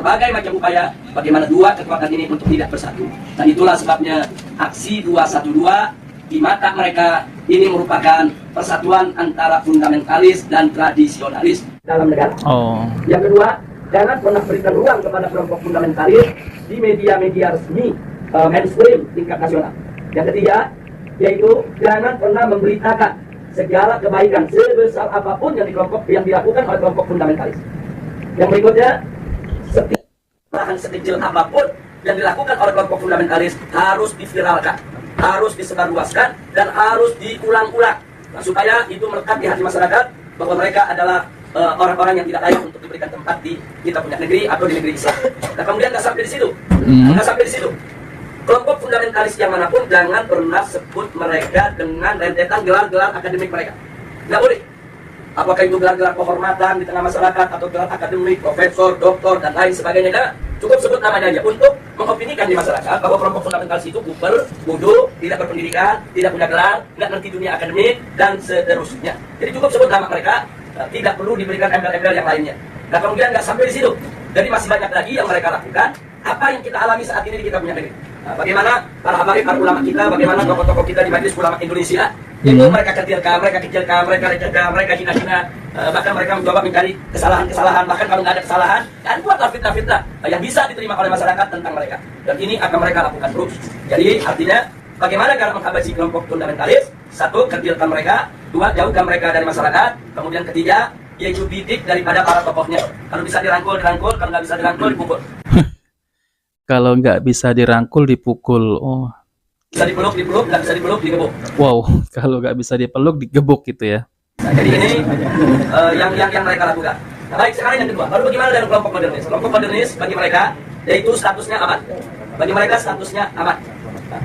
berbagai macam upaya bagaimana dua kekuatan ini untuk tidak bersatu. Dan itulah sebabnya aksi 212 di mata mereka ini merupakan persatuan antara fundamentalis dan tradisionalis dalam negara. Yang kedua, jangan pernah berikan ruang kepada kelompok fundamentalis di media-media resmi mainstream tingkat nasional. Yang ketiga, yaitu jangan pernah memberitakan segala kebaikan sebesar apapun yang dilakukan oleh kelompok fundamentalis. Yang berikutnya, setiap bahan sekecil apapun yang dilakukan oleh kelompok fundamentalis harus diviralkan, harus disebarluaskan, dan harus diulang-ulang supaya itu melekat di hati masyarakat bahwa mereka adalah orang-orang yang tidak layak untuk diberikan tempat di kita punya negeri atau di negeri Islam. Nah, kemudian nggak sampai di situ, kelompok fundamentalis yang manapun jangan pernah sebut mereka dengan rentetan gelar-gelar akademik mereka. Nggak boleh. Apakah itu gelar-gelar kehormatan di tengah masyarakat atau gelar akademik, profesor, doktor, dan lain sebagainya. Nah, cukup sebut namanya aja untuk mengopinikan di masyarakat bahwa kelompok fundamentalis itu kuper, bodoh, tidak berpendidikan, tidak punya gelar, tidak ngerti dunia akademik, dan seterusnya. Jadi cukup sebut nama mereka, tidak perlu diberikan embel-embel yang lainnya. Nah, kemudian nggak sampai di situ. Jadi masih banyak lagi yang mereka lakukan. Apa yang kita alami saat ini di kita punya negeri. Nah, bagaimana para habaib, para ulama kita, bagaimana tokoh-tokoh kita di Majelis Ulama Indonesia, itu mereka kecilkan, mereka hina-hina, bahkan mereka mencoba mencari kesalahan-kesalahan, bahkan kalau nggak ada kesalahan, dan buatlah fitnah-fitnah yang bisa diterima oleh masyarakat tentang mereka. Dan ini akan mereka lakukan terus. Jadi artinya, bagaimana cara menghabisi kelompok fundamentalis? Satu, kecilkan mereka. Dua, jauhkan mereka dari masyarakat. Kemudian ketiga, yaitu didik daripada para tokohnya. Kalau bisa dirangkul, kalau nggak bisa dirangkul, dipukul. Kalau nggak bisa dirangkul, dipukul. Oh. Bisa dipeluk, nggak bisa dipeluk, digebuk. Wow, kalau nggak bisa dipeluk, digebuk gitu ya. Nah, jadi ini yang mereka lakukan. Nah, baik, sekarang yang kedua. Lalu bagaimana dengan kelompok modernis? Kelompok modernis bagi mereka, yaitu statusnya aman. Bagi mereka statusnya aman.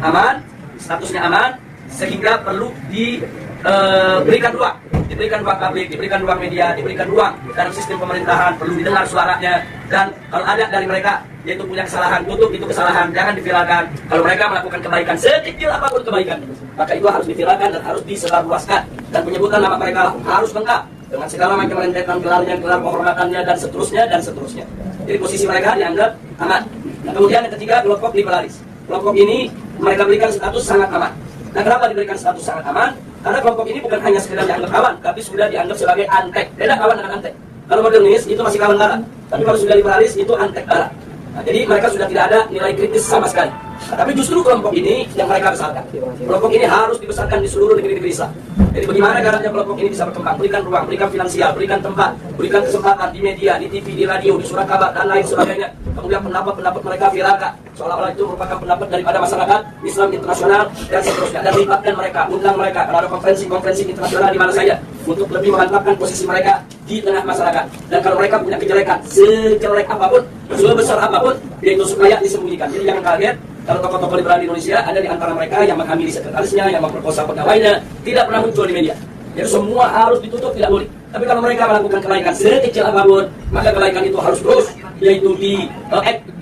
Aman, statusnya aman, sehingga perlu diberikan ruang. Diberikan ruang publik, diberikan ruang media, diberikan ruang dalam sistem pemerintahan, perlu didengar suaranya. Dan kalau ada dari mereka yaitu punya kesalahan, tutup itu kesalahan, jangan diviralkan. Kalau mereka melakukan kebaikan, sekecil apapun kebaikan, maka itu harus diviralkan dan harus disebarluaskan. Dan penyebutan nama mereka harus lengkap dengan segala macam rentetan gelarnya, gelar kehormatannya, dan seterusnya. Jadi posisi mereka dianggap aman. Nah, kemudian yang ketiga, kelompok liberalis. Kelompok ini mereka berikan status sangat aman. Nah, kenapa diberikan status sangat aman? Karena kelompok ini bukan hanya sekedar dianggap kawan, tapi sudah dianggap sebagai antek. Beda kawan dengan antek. Kalau modernis itu masih kawan darah, tapi kalau sudah liberalis itu antek darah. Nah, jadi mereka sudah tidak ada nilai kritis sama sekali. Nah, tapi justru kelompok ini yang mereka besarkan. Kelompok ini harus dibesarkan di seluruh negeri-negeri Islam. Jadi bagaimana caranya kelompok ini bisa berkembang? Berikan ruang, berikan finansial, berikan tempat, berikan kesempatan di media, di TV, di radio, di surat kabar, dan lain sebagainya. Kemudian pendapat-pendapat mereka viralkan, seolah-olah itu merupakan pendapat daripada masyarakat Islam internasional dan seterusnya. Dan libatkan mereka, undang mereka, kalau ada konferensi-konferensi internasional di mana saja, untuk lebih memantapkan posisi mereka di tengah masyarakat. Dan kalau mereka punya kejelekan, sejelek apapun, sebesar apapun, yaitu supaya disembunyikan. Jadi jangan kaget kalau tokoh-tokoh liberal di Indonesia ada di antara mereka yang menghamili sekretarisnya, yang memperkosa pegawainya, tidak pernah muncul di media. Jadi semua harus ditutup, tidak boleh. Tapi kalau mereka melakukan kebaikan sekecil apapun, maka kebaikan itu harus terus, yaitu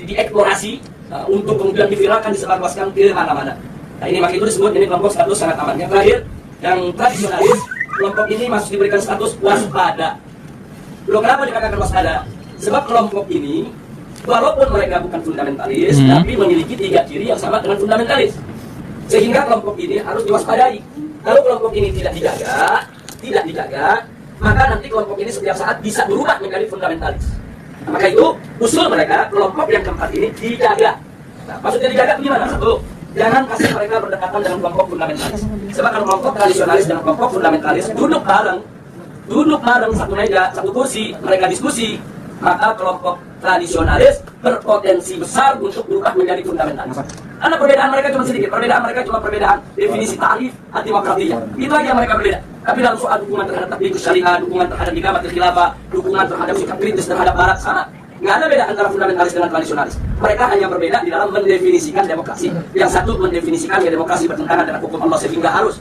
dieksplorasi untuk kemudian diviralkan, disebarluaskan ke mana-mana. Nah, ini maka itu disebut ini kelompok status sangat aman. Yang terakhir, yang tradisionalis, kelompok ini masih diberikan status waspada. Loh, kenapa dikatakan waspada? Sebab kelompok ini, walaupun mereka bukan fundamentalis, tapi memiliki 3 ciri yang sama dengan fundamentalis. Sehingga kelompok ini harus diwaspadai. Kalau kelompok ini tidak dijaga, maka nanti kelompok ini setiap saat bisa berubah menjadi fundamentalis. Nah, maka itu usul mereka, kelompok yang keempat ini dijaga. Nah, maksudnya dijaga bagaimana? Satu, jangan kasih mereka berdekatan dengan kelompok fundamentalis. Sebab kalau kelompok tradisionalis dan kelompok fundamentalis duduk bareng satu meja, satu kursi, mereka diskusi, maka kelompok tradisionalis berpotensi besar untuk berubah menjadi fundamentalis. Karena perbedaan mereka cuma sedikit, perbedaan definisi tarif demokratiyah. Itu aja yang mereka berbeda. Tapi dalam soal dukungan terhadap tatbiqus syariah, dukungan terhadap ikamatul khilafah, dukungan terhadap sikap kritis terhadap barat, sama. Nggak ada beda antara fundamentalis dengan tradisionalis. Mereka hanya berbeda di dalam mendefinisikan demokrasi. Yang satu mendefinisikan ya demokrasi bertentangan dengan hukum Allah sehingga harus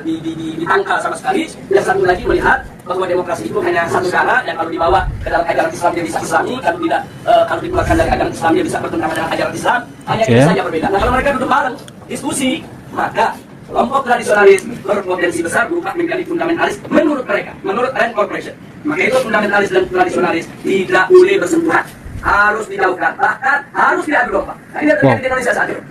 ditangkal sama sekali. Yang satu lagi melihat bahwa demokrasi itu hanya satu cara, dan kalau dibawa ke dalam ajaran Islam dia bisa Islami, kalau dikeluarkan dari ajaran Islam dia bisa bertentangan dengan ajaran Islam. Hanya itu saja berbeda. Nah, kalau mereka duduk bareng diskusi, maka kelompok tradisionalis berpotensi besar berubah menjadi fundamentalis menurut mereka, menurut Rand Corporation. Maka itu fundamentalis dan tradisionalis tidak boleh bersentuhan. harus dijauhkan, bahkan harus diadu domba. Nah, ini yang terjadi di Indonesia saat ini.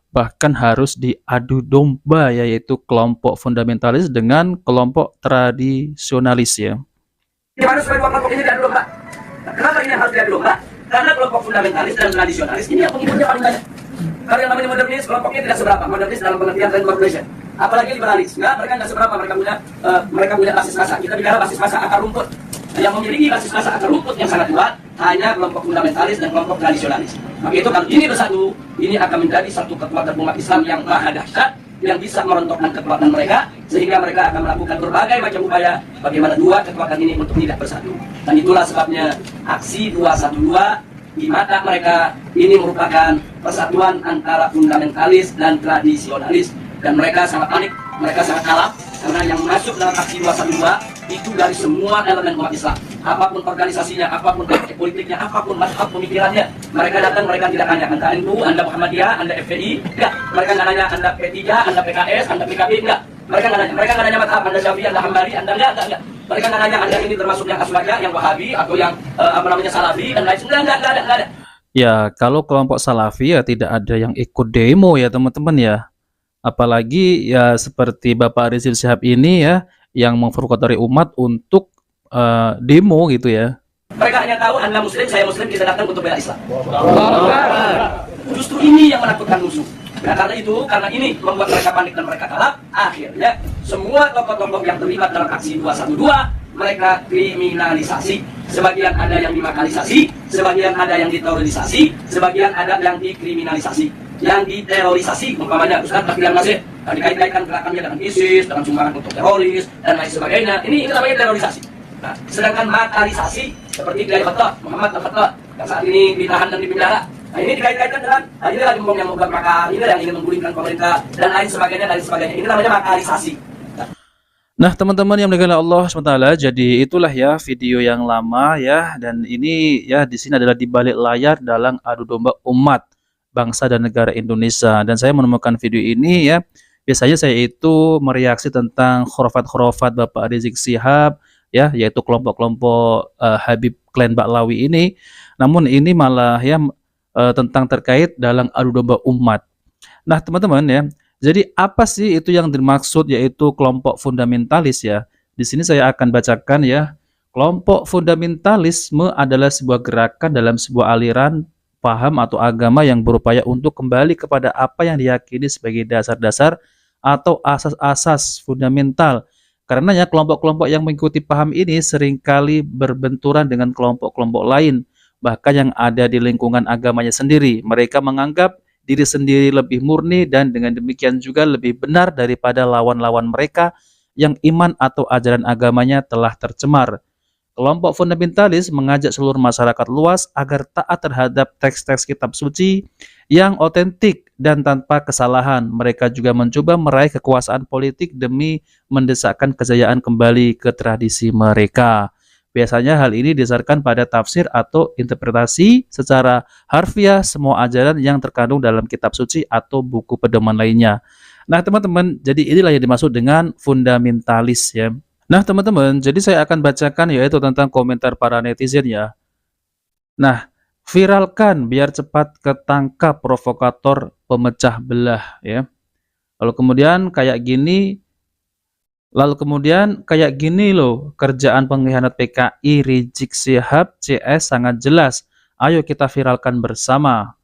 Bahkan harus diadu domba, yaitu kelompok fundamentalis dengan kelompok tradisionalis ya. Gimana supaya dua kelompok ini diadu domba? Nah, kenapa ini harus diadu domba? Karena kelompok fundamentalis dan tradisionalis ini yang pengikutnya paling banyak. Kalau yang namanya modernis, kelompoknya tidak seberapa. Modernis dalam pengertian transformation. Apalagi liberalis, mereka nggak seberapa. Mereka punya basis massa. Kita bicara basis massa akar rumput. Yang memiliki basis massa akar rumput yang sangat kuat hanya kelompok fundamentalis dan kelompok tradisionalis. Maka itu kalau ini bersatu, ini akan menjadi satu kekuatan umat Islam yang maha dahsyat, yang bisa merontokkan kekuatan mereka, sehingga mereka akan melakukan berbagai macam upaya bagaimana dua kekuatan ini untuk tidak bersatu. Dan itulah sebabnya aksi 212 di mata mereka ini merupakan persatuan antara fundamentalis dan tradisionalis. Dan mereka sangat panik, mereka sangat kalap, karena yang masuk dalam aksi 212 itu dari semua elemen umat Islam. Apapun organisasinya, apapun politiknya, apapun mazhab pemikirannya, mereka datang, mereka tidak tanya Anda NU, Anda Muhammadiyah, Anda FPI, enggak. Mereka nggak nanya Anda P3, Anda PKS, Anda PKB, enggak. Mereka nggak nanya mazhab Anda Syafi'i, Anda Hambali, Anda enggak. Mereka nggak nanya Anda ini termasuk yang Aswaja, yang Wahabi, atau yang Salafi dan lain sebagainya, enggak ada. Ya, kalau kelompok Salafi ya tidak ada yang ikut demo ya teman-teman ya. Apalagi ya seperti Bapak Rizik Syihab ini ya, yang memprovokatori umat untuk demo gitu ya. Mereka hanya tahu Anda Muslim, saya Muslim, kita datang untuk bela Islam. Justru ini yang menakutkan musuh. Nah, karena ini membuat mereka panik dan mereka kalap. Akhirnya semua kelompok-kelompok yang terlibat dalam aksi 212 mereka kriminalisasi. Sebagian ada yang dimakalisasi, sebagian ada yang diterorisasi, sebagian ada yang dikriminalisasi. Yang diterorisasi, umpamanya Ustaz Baktiar Nasir, dikait-kaitkan gerakannya dengan ISIS, dengan sumbangan untuk teroris dan lain sebagainya. Ini namanya terorisasi. Nah, sedangkan makalisasi seperti Kiai Fatwa, Muhammad Al-Fatwa yang saat ini ditahan dan dipenjara. Nah, ini dikait-kaitkan dengan ini lagi yang membuat makar, ini yang ingin menggulingkan pemerintah dan lain sebagainya. Ini namanya makalisasi. Nah, teman-teman yang dimuliakan Allah SWT, jadi itulah ya video yang lama ya, dan ini ya di sini adalah di balik layar dalam adu domba umat bangsa dan negara Indonesia. Dan saya menemukan video ini ya, biasanya saya itu mereaksi tentang khurafat-khurafat Bapak Rizik Syihab ya, yaitu kelompok-kelompok Habib Klan Baklawi ini. Namun ini malah ya tentang terkait dalam adu domba umat. Nah, teman-teman ya, jadi apa sih itu yang dimaksud yaitu kelompok fundamentalis ya? Di sini saya akan bacakan ya. Kelompok fundamentalisme adalah sebuah gerakan dalam sebuah aliran paham atau agama yang berupaya untuk kembali kepada apa yang diyakini sebagai dasar-dasar atau asas-asas fundamental. Karenanya kelompok-kelompok yang mengikuti paham ini seringkali berbenturan dengan kelompok-kelompok lain, bahkan yang ada di lingkungan agamanya sendiri. Mereka menganggap diri sendiri lebih murni dan dengan demikian juga lebih benar daripada lawan-lawan mereka yang iman atau ajaran agamanya telah tercemar. Kelompok fundamentalis mengajak seluruh masyarakat luas agar taat terhadap teks-teks kitab suci yang otentik dan tanpa kesalahan. Mereka juga mencoba meraih kekuasaan politik demi mendesakkan kejayaan kembali ke tradisi mereka. Biasanya hal ini didasarkan pada tafsir atau interpretasi secara harfiah semua ajaran yang terkandung dalam kitab suci atau buku pedoman lainnya. Nah, teman-teman, jadi inilah yang dimaksud dengan fundamentalis ya. Nah, teman-teman, jadi saya akan bacakan yaitu tentang komentar para netizen ya. Nah, viralkan biar cepat ketangkap provokator pemecah belah ya. Lalu kemudian kayak gini loh, kerjaan pengkhianat PKI Rizik Syihab CS sangat jelas. Ayo kita viralkan bersama.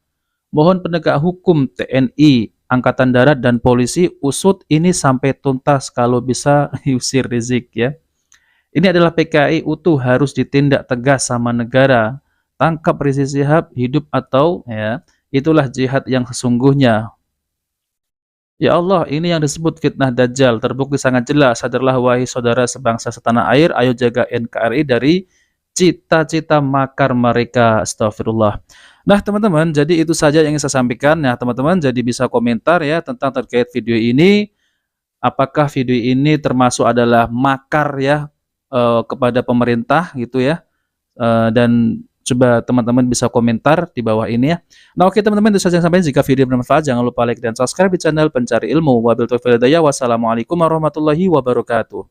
Mohon penegak hukum TNI, Angkatan Darat dan Polisi usut ini sampai tuntas kalau bisa usir Rizik ya. Ini adalah PKI utuh harus ditindak tegas sama negara. Tangkap Rizik Syihab hidup atau ya, itulah jihad yang sesungguhnya. Ya Allah, ini yang disebut fitnah Dajjal, terbukti sangat jelas. Sadarlah wahai saudara sebangsa setanah air, ayo jaga NKRI dari cita-cita makar mereka. Astagfirullah. Nah, teman-teman, jadi itu saja yang ingin saya sampaikan. Nah, teman-teman, jadi bisa komentar ya tentang terkait video ini. Apakah video ini termasuk adalah makar ya kepada pemerintah gitu ya. Dan coba teman-teman bisa komentar di bawah ini ya. Nah, oke teman-teman, itu saja yang sampai. Jika video bermanfaat, jangan lupa like dan subscribe di channel Pencari Ilmu. Wabillahi taufiq wal hidayah. Wassalamualaikum warahmatullahi wabarakatuh.